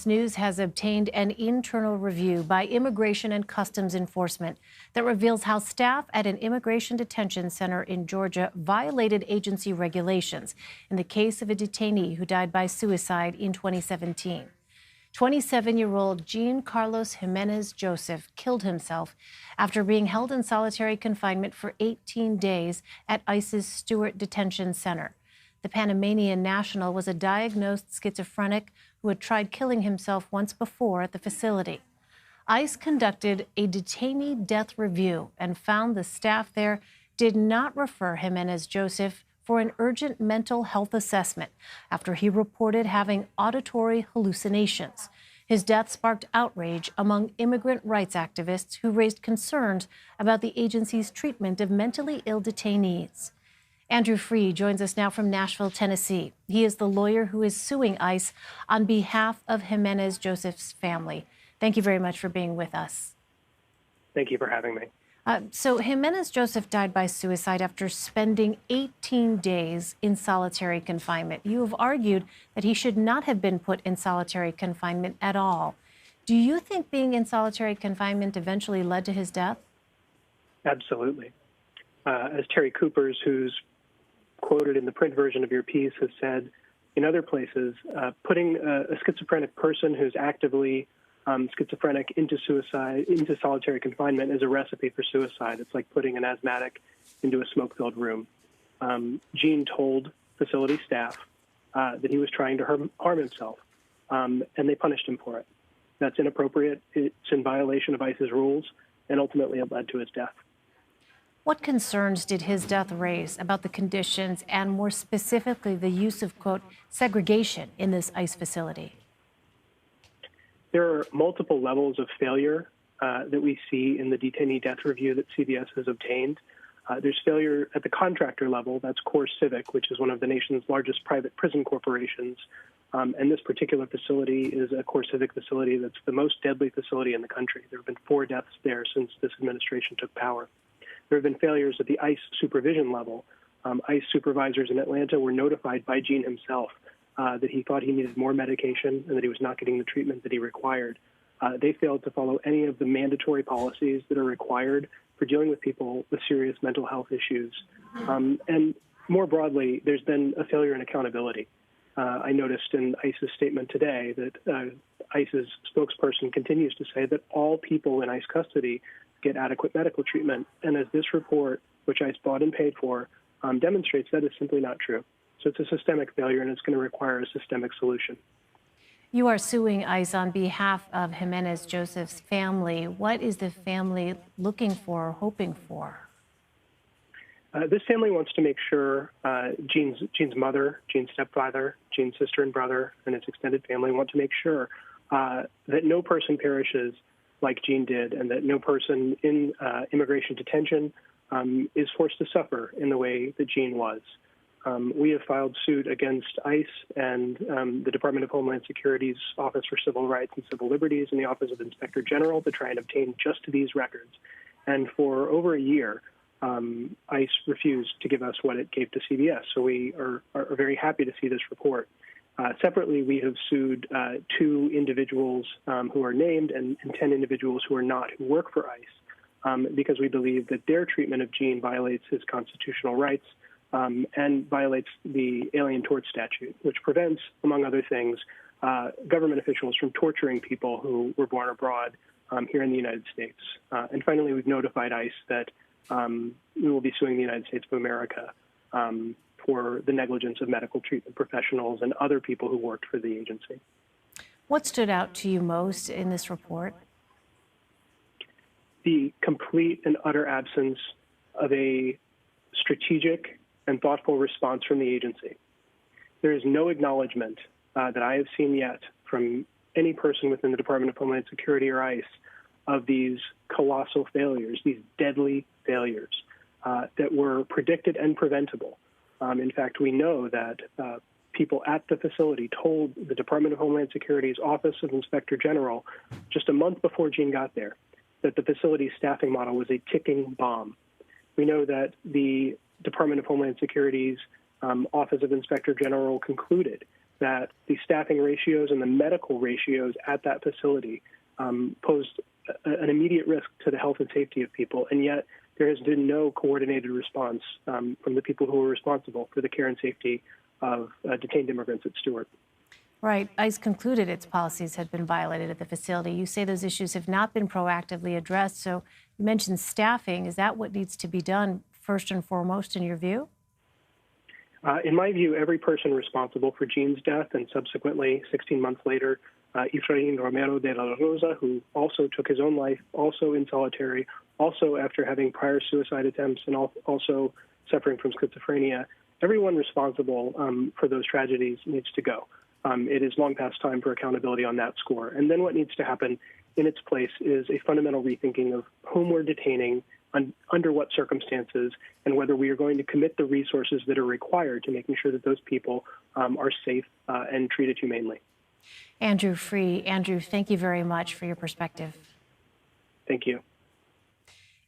CBS News has obtained an internal review by Immigration and Customs Enforcement that reveals how staff at an immigration detention center in Georgia violated agency regulations in the case of a detainee who died by suicide in 2017. 27-year-old Jean Carlos Jimenez-Joseph killed himself after being held in solitary confinement for 18 days at ICE's Stewart Detention Center. The Panamanian national was a diagnosed schizophrenic who had tried killing himself once before at the facility. ICE conducted a detainee death review and found the staff there did not refer Jimenez-Joseph for an urgent mental health assessment after he reported having auditory hallucinations. His death sparked outrage among immigrant rights activists who raised concerns about the agency's treatment of mentally ill detainees. Andrew Free joins us now from Nashville, Tennessee. He is the lawyer who is suing ICE on behalf of Jimenez-Joseph's family. Thank you very much for being with us. Thank you for having me. So Jimenez-Joseph died by suicide after spending 18 days in solitary confinement. You have argued that he should not have been put in solitary confinement at all. Do you think being in solitary confinement eventually led to his death? Absolutely. As Terry Coopers, who's quoted in the print version of your piece, has said in other places, putting a schizophrenic person who's actively schizophrenic into solitary confinement is a recipe for suicide. It's like putting an asthmatic into a smoke-filled room. Gene told facility staff that he was trying to harm himself, and they punished him for it. That's inappropriate. It's in violation of ICE's rules, and ultimately it led to his death. What concerns did his death raise about the conditions and, more specifically, the use of, quote, segregation in this ICE facility? There are multiple levels of failure that we see in the detainee death review that CBS has obtained. There's failure at the contractor level. That's Core Civic, which is one of the nation's largest private prison corporations. And this particular facility is a Core Civic facility that's the most deadly facility in the country. There have been 4 deaths there since this administration took power. There have been failures at the ICE supervision level. ICE supervisors in Atlanta were notified by Gene himself that he thought he needed more medication and that he was not getting the treatment that he required. They failed to follow any of the mandatory policies that are required for dealing with people with serious mental health issues. And more broadly, there's been a failure in accountability. I noticed in ICE's statement today that ICE's spokesperson continues to say that all people in ICE custody get adequate medical treatment. And as this report, which ICE bought and paid for, demonstrates, that is simply not true. So it's a systemic failure, and it's going to require a systemic solution. You are suing ICE on behalf of Jimenez-Joseph's family. What is the family looking for or hoping for? This family wants to make sure Gene's mother, Gene's stepfather, Gene's sister and brother, and his extended family want to make sure that no person perishes like Gene did, and that no person in immigration detention is forced to suffer in the way that Gene was. We have filed suit against ICE and the Department of Homeland Security's Office for Civil Rights and Civil Liberties and the Office of Inspector General to try and obtain just these records. And for over a year, ICE refused to give us what it gave to CBS. So we are very happy to see this report. Separately, we have sued 2 individuals who are named and 10 individuals who are not, who work for ICE, because we believe that their treatment of Gene violates his constitutional rights and violates the Alien Tort Statute, which prevents, among other things, government officials from torturing people who were born abroad here in the United States. And finally, we've notified ICE that we will be suing the United States of America for the negligence of medical treatment professionals and other people who worked for the agency. What stood out to you most in this report? The complete and utter absence of a strategic and thoughtful response from the agency. There is no acknowledgement that I have seen yet from any person within the Department of Homeland Security or ICE of these colossal failures, these deadly failures that were predicted and preventable. In fact, we know that people at the facility told the Department of Homeland Security's Office of Inspector General just a month before Gene got there that the facility's staffing model was a ticking bomb. We know that the Department of Homeland Security's Office of Inspector General concluded that the staffing ratios and the medical ratios at that facility posed an immediate risk to the health and safety of people, and yet there has been no coordinated response from the people who are responsible for the care and safety of detained immigrants at Stewart. Right. ICE concluded its policies had been violated at the facility. You say those issues have not been proactively addressed. So you mentioned staffing. Is that what needs to be done first and foremost in your view? In my view, every person responsible for Jean's death and subsequently, 16 months later, Efrain Romero de la Rosa, who also took his own life, also in solitary, also after having prior suicide attempts and also suffering from schizophrenia, everyone responsible for those tragedies needs to go. It is long past time for accountability on that score. And then what needs to happen in its place is a fundamental rethinking of whom we're detaining, under what circumstances, and whether we are going to commit the resources that are required to making sure that those people are safe and treated humanely. Andrew Free. Andrew, thank you very much for your perspective. Thank you.